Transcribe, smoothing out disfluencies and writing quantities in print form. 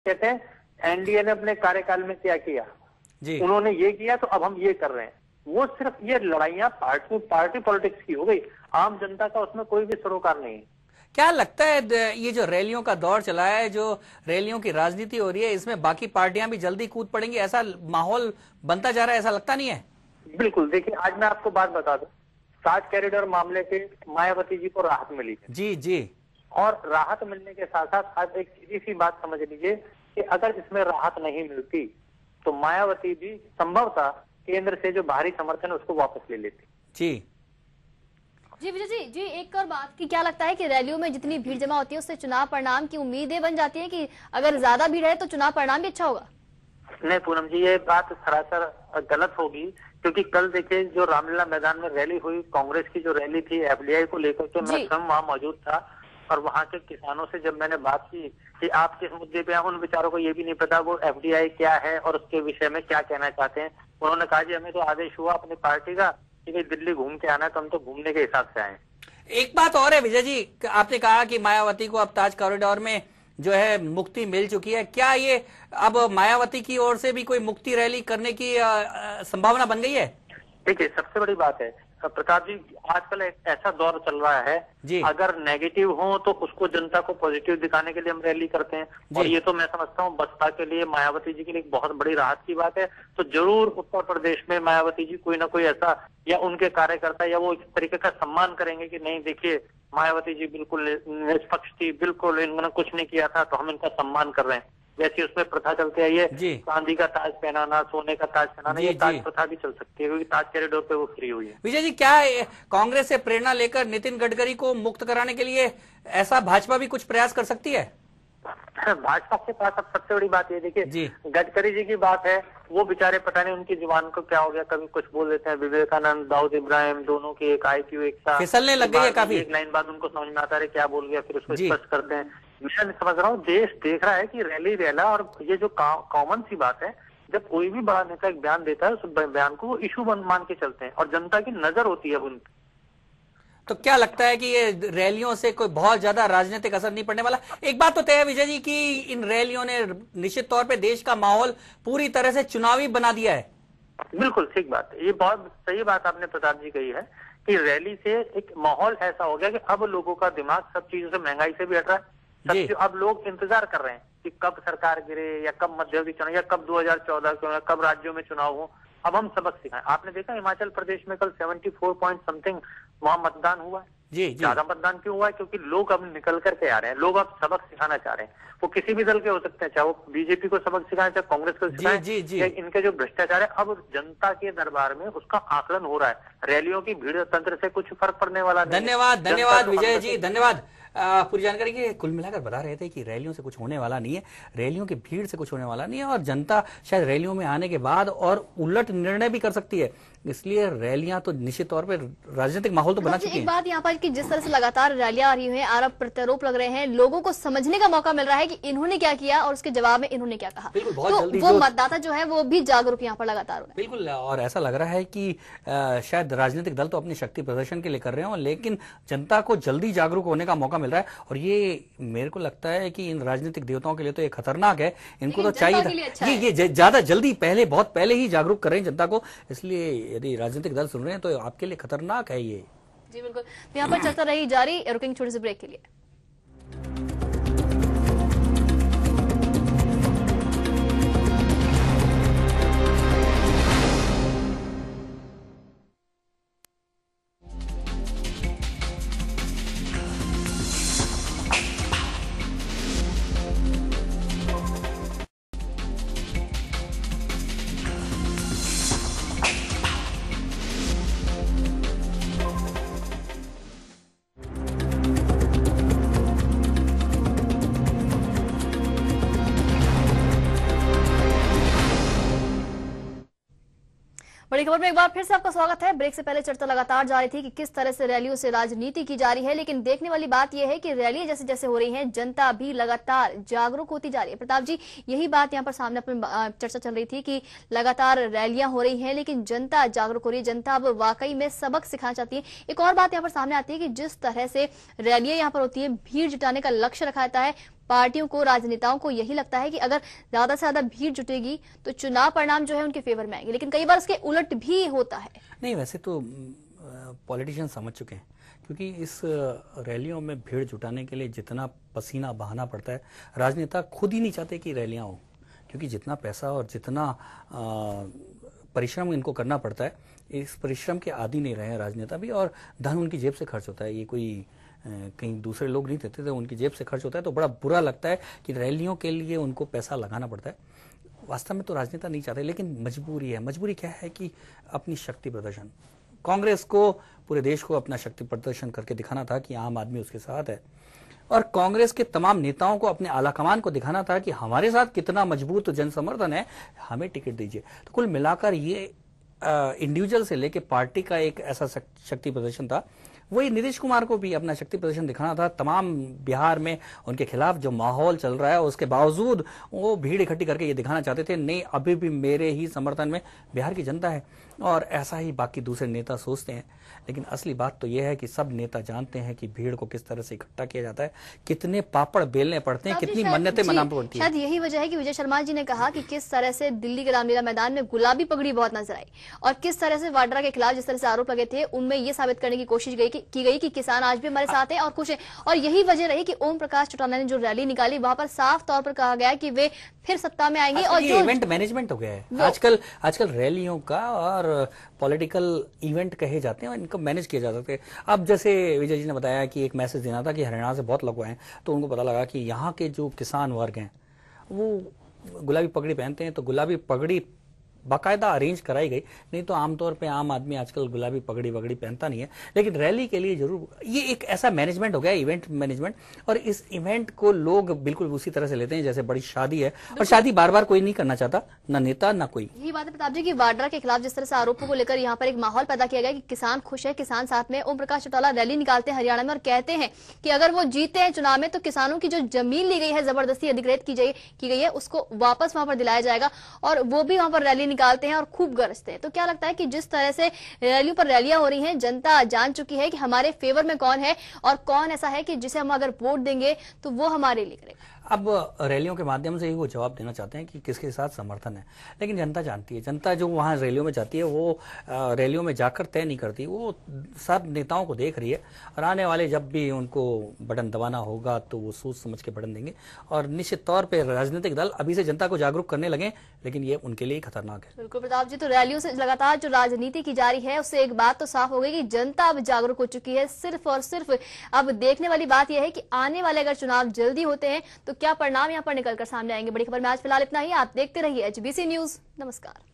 कहते हैं एनडीए ने अपने कार्यकाल में क्या किया जी। उन्होंने ये किया तो अब हम ये कर रहे हैं। वो सिर्फ ये लड़ाइयां पार्टी पॉलिटिक्स की हो गई, आम जनता का उसमें कोई भी सरोकार नहीं है। क्या लगता है ये जो रैलियों का दौर चला है, जो रैलियों की राजनीति हो रही है, इसमें बाकी पार्टियां भी जल्दी कूद पड़ेंगी, ऐसा माहौल बनता जा रहा है, ऐसा लगता नहीं है? बिल्कुल, देखिए आज मैं आपको बात बता दूं, 7 कॉरिडोर मामले पे मायावती जी को राहत मिली है। जी जी। और राहत मिलने के साथ साथ आज एक सीधी सी बात समझ लीजिए कि अगर इसमें राहत नहीं मिलती तो मायावती भी संभवतः केंद्र से जो बाहरी समर्थन है उसको वापस ले लेती। जी जी विजय जी, एक और बात की क्या लगता है कि रैलियों में जितनी भीड़ जमा होती है उससे चुनाव परिणाम की उम्मीदें बन जाती है कि अगर ज्यादा भीड़ है तो चुनाव परिणाम भी अच्छा होगा? नहीं पूनम जी, ये बात सरासर गलत होगी, क्योंकि कल देखिए जो रामलीला मैदान में रैली हुई, कांग्रेस की जो रैली थी एफडीआई को लेकर के, मैं स्वयं वहां मौजूद था और वहां के किसानों से जब मैंने बात की कि आप किस मुद्दे पे हैं, उन बेचारों को ये भी नहीं पता वो एफडीआई क्या है और उसके विषय में क्या कहना चाहते हैं। उन्होंने कहा जी हमें तो आदेश हुआ अपनी पार्टी का कि भाई दिल्ली घूम के आना है, तो हम तो घूमने के हिसाब से आए। एक बात और है विजय जी, आपने कहा कि मायावती को अब ताज कॉरिडोर में जो है मुक्ति मिल चुकी है, क्या ये अब मायावती की ओर से भी कोई मुक्ति रैली करने की संभावना बन गई है? देखिए सबसे बड़ी बात है प्रताप जी, आजकल एक ऐसा दौर चल रहा है जी। अगर नेगेटिव हो तो उसको जनता को पॉजिटिव दिखाने के लिए हम रैली करते हैं, और ये तो मैं समझता हूँ बसपा के लिए, मायावती जी के लिए एक बहुत बड़ी राहत की बात है। तो जरूर उत्तर प्रदेश में मायावती जी कोई ना कोई ऐसा, या उनके कार्यकर्ता या वो इस तरीके का सम्मान करेंगे कि नहीं देखिए मायावती जी बिल्कुल निष्पक्ष थी, बिल्कुल इन्होंने कुछ नहीं किया था तो हम इनका सम्मान कर रहे हैं। जैसी उसमें प्रथा चलती है ये चांदी का ताज पहनाना, सोने का ताज पहनाना, ये ताज प्रथा भी चल सकती है क्योंकि ताज कॉरिडोर पे वो फ्री हुई है। विजय जी, क्या कांग्रेस से प्रेरणा लेकर नितिन गडकरी को मुक्त कराने के लिए ऐसा भाजपा भी कुछ प्रयास कर सकती है? भाजपा के पास अब सबसे बड़ी बात ये देखिए, गडकरी जी की बात है, वो बेचारे पता नहीं उनकी जुबान को क्या हो गया, कभी कुछ बोल देते हैं। विवेकानंद, दाऊद इब्राहिम, दोनों की एक IQ एक साथ फिसलने लग गई है काफी। एक लाइन बाद उनको समझ में आता है क्या बोल गया, फिर उसको स्पष्ट करते हैं। मैं समझ रहा हूँ देश देख रहा है कि रैली रैला, और ये जो कॉमन सी बात है, जब कोई भी बड़ा नेता एक बयान देता है उस बयान को वो इशू मान के चलते हैं और जनता की नजर होती है उन। तो क्या लगता है कि ये रैलियों से कोई बहुत ज्यादा राजनीतिक असर नहीं पड़ने वाला? एक बात तो तय है विजय जी कि इन रैलियों ने निश्चित तौर पे देश का माहौल पूरी तरह से चुनावी बना दिया है। बिल्कुल ठीक बात है, ये बहुत सही बात आपने प्रताप जी कही है कि रैली से एक माहौल ऐसा हो गया कि अब लोगों का दिमाग सब चीजों से, महंगाई से भी हट रहा है, सब अब लोग इंतजार कर रहे हैं कि कब सरकार गिरे या कब मध्यवर्ती चुनाव या कब 2014 के कब राज्यों में चुनाव हो। अब हम सबक सिखाएं। आपने देखा हिमाचल प्रदेश में कल 74 पॉइंट समथिंग वहां मतदान हुआ है। जी। ज्यादा मतदान क्यों हुआ है? क्योंकि लोग अब निकल करके आ रहे हैं, लोग अब सबक सिखाना चाह रहे हैं। वो किसी भी दल के हो सकते हैं, चाहे वो बीजेपी को सबक सिखाएं, चाहे कांग्रेस को सिखाएं। इनके जो भ्रष्टाचार है अब जनता के दरबार में उसका आकलन हो रहा है। रैलियों की भीड़ तंत्र से कुछ फर्क पड़ने वाला नहीं। धन्यवाद धन्यवाद विजय जी, धन्यवाद पूरी जानकारी की। कुल मिलाकर बता रहे थे कि रैलियों से कुछ होने वाला नहीं है, रैलियों की भीड़ से कुछ होने वाला नहीं है, और जनता शायद रैलियों में आने के बाद और उलट निर्णय भी कर सकती है। इसलिए रैलियां तो निश्चित तौर पर राजनीतिक माहौल तो बना चुकी है। एक बात यहाँ पर कि जिस तरह से लगातार रैलियां आ रही हैं, आरोप प्रत्यारोप लग रहे हैं, लोगों को समझने का मौका मिल रहा है कि इन्होंने क्या किया और उसके जवाब में इन्होंने क्या कहा। तो वो मतदाता जो है वो भी जागरूक यहाँ पर लगातार हो रहा है। बिल्कुल, और ऐसा लग रहा है कि शायद राजनीतिक दल तो अपनी शक्ति प्रदर्शन के लिए कर रहे हो, लेकिन जनता को जल्दी जागरूक होने का मौका मिल रहा है। और ये मेरे को लगता है कि इन राजनीतिक देवताओं के लिए तो ये खतरनाक है, इनको तो चाहिए था ये ज्यादा जल्दी बहुत पहले ही जागरूक कर रहे हैं जनता को। इसलिए यदि राजनीतिक दल सुन रहे हैं तो आपके लिए खतरनाक है ये। जी बिल्कुल, तो यहाँ पर चर्चा रही जारी, रुकेंगे छोटे से ब्रेक के लिए। बड़ी खबर में एक बार फिर से आपका स्वागत है। ब्रेक से पहले चर्चा लगातार जारी थी कि किस तरह से रैलियों से राजनीति की जा रही है, लेकिन देखने वाली बात यह है कि रैलियां जैसे जैसे हो रही हैं, जनता भी लगातार जागरूक होती जा रही है। प्रताप जी, यही बात यहाँ पर सामने अपनी चर्चा चल रही थी कि लगातार रैलियां हो रही हैं लेकिन जनता जागरूक हो रही है, जनता अब वाकई में सबक सिखाना चाहती है। एक और बात यहाँ पर सामने आती है कि जिस तरह से रैलियां यहाँ पर होती है, भीड़ जुटाने का लक्ष्य रखा जाता है, पार्टियों को, राजनेताओं को यही लगता है कि अगर ज्यादा से ज्यादा भीड़ जुटेगी तो चुनाव परिणाम जो है उनके फेवर में आएंगे, लेकिन कई बार उसके उलट भी होता है। नहीं, वैसे तो पॉलिटिशियन समझ चुके हैं, क्योंकि इस रैलियों में भीड़ जुटाने के लिए जितना पसीना बहाना पड़ता है, राजनेता खुद ही नहीं चाहते कि रैलियां हो, क्योंकि जितना पैसा और जितना परिश्रम इनको करना पड़ता है, इस परिश्रम के आदी नहीं रहे हैं राजनेता भी, और धन उनकी जेब से खर्च होता है। ये कोई कहीं दूसरे लोग नहीं देते थे, उनकी जेब से खर्च होता है। तो बड़ा बुरा लगता है कि रैलियों के लिए उनको पैसा लगाना पड़ता है। वास्तव में तो राजनेता नहीं चाहते, लेकिन मजबूरी है। मजबूरी क्या है कि अपनी शक्ति प्रदर्शन, कांग्रेस को पूरे देश को अपना शक्ति प्रदर्शन करके दिखाना था कि आम आदमी उसके साथ है, और कांग्रेस के तमाम नेताओं को, अपने आलाकमान को दिखाना था कि हमारे साथ कितना मजबूत जन समर्थन है, हमें टिकट दीजिए। तो कुल मिलाकर ये इंडिविजुअल से लेके पार्टी का एक ऐसा शक्ति प्रदर्शन था। वही नीतीश कुमार को भी अपना शक्ति प्रदर्शन दिखाना था। तमाम बिहार में उनके खिलाफ जो माहौल चल रहा है, उसके बावजूद वो भीड़ इकट्ठी करके ये दिखाना चाहते थे, नहीं अभी भी मेरे ही समर्थन में बिहार की जनता है। और ऐसा ही बाकी दूसरे नेता सोचते हैं, लेकिन असली बात तो यह है कि सब नेता जानते हैं कि भीड़ को किस तरह से इकट्ठा किया जाता है, कितने पापड़ बेलने पड़ते हैं, कितनी मन्नतें मनानी पड़ती है। शायद यही वजह है कि विजय शर्मा जी ने कहा कि किस तरह से दिल्ली के रामलीला मैदान में गुलाबी पगड़ी बहुत नजर आई, और किस तरह से वाड्रा के खिलाफ जिस तरह से आरोप लगे थे, उनमें ये साबित करने की कोशिश की गई कि किसान आज भी हमारे साथ हैं और खुश हैं। और यही वजह रही कि ओम प्रकाश चौटाला ने जो रैली निकाली, वहां पर साफ तौर पर कहा गया कि वे फिर सत्ता में आएंगे। और जो इवेंट मैनेजमेंट हो गया है आजकल रैलियों का, और पॉलिटिकल इवेंट कहे जाते हैं, और इनको मैनेज किया जा सकते हैं। अब जैसे विजय जी ने बताया कि एक मैसेज देना था कि हरियाणा से बहुत लोग आए, तो उनको पता लगा कि यहाँ के जो किसान वर्ग हैं वो गुलाबी पगड़ी पहनते हैं, तो गुलाबी पगड़ी बाकायदा अरेंज कराई गई। नहीं तो आमतौर पे आम आदमी आजकल गुलाबी पगड़ी वगड़ी पहनता नहीं है, लेकिन रैली के लिए जरूर ये एक ऐसा मैनेजमेंट हो गया, इवेंट मैनेजमेंट। और इस इवेंट को लोग बिल्कुल उसी तरह से लेते हैं जैसे बड़ी शादी है, और शादी बार बार कोई नहीं करना चाहता, ना नेता ना कोई। यही बात है प्रताप जी की वाड्रा के खिलाफ जिस तरह से आरोपों को लेकर यहाँ पर एक माहौल पैदा किया गया कि किसान खुश है, किसान साथ में। ओम प्रकाश चौटाला रैली निकालते हैं हरियाणा में और कहते हैं कि अगर वो जीते हैं चुनाव में तो किसानों की जो जमीन ली गई है, जबरदस्ती अधिकृत की गई है, उसको वापस वहां पर दिलाया जाएगा। और वो भी वहां पर रैली निकालते हैं और खूब गरजते हैं। तो क्या लगता है कि जिस तरह से रैलियों पर रैलियां हो रही हैं, जनता जान चुकी है कि हमारे फेवर में कौन है और कौन ऐसा है कि जिसे हम अगर वोट देंगे तो वो हमारे लिए करेगा। अब रैलियों के माध्यम से ही वो जवाब देना चाहते हैं कि किसके साथ समर्थन है, लेकिन जनता जानती है। जनता जो वहां रैलियों में जाती है वो रैलियों में जाकर तय नहीं करती, वो सब नेताओं को देख रही है, और आने वाले जब भी उनको बटन दबाना होगा तो वो सोच समझ के बटन देंगे। और निश्चित तौर पर राजनीतिक दल अभी से जनता को जागरूक करने लगे, लेकिन ये उनके लिए खतरनाक है। बिल्कुल प्रताप जी, तो रैलियों से लगातार जो राजनीति की जा रही है उससे एक बात तो साफ हो गई कि जनता अब जागरूक हो चुकी है। सिर्फ और सिर्फ अब देखने वाली बात यह है कि आने वाले अगर चुनाव जल्दी होते हैं तो क्या परिणाम यहाँ पर निकलकर सामने आएंगे। बड़ी खबर में आज फिलहाल इतना ही। आप देखते रहिए HBC न्यूज। नमस्कार।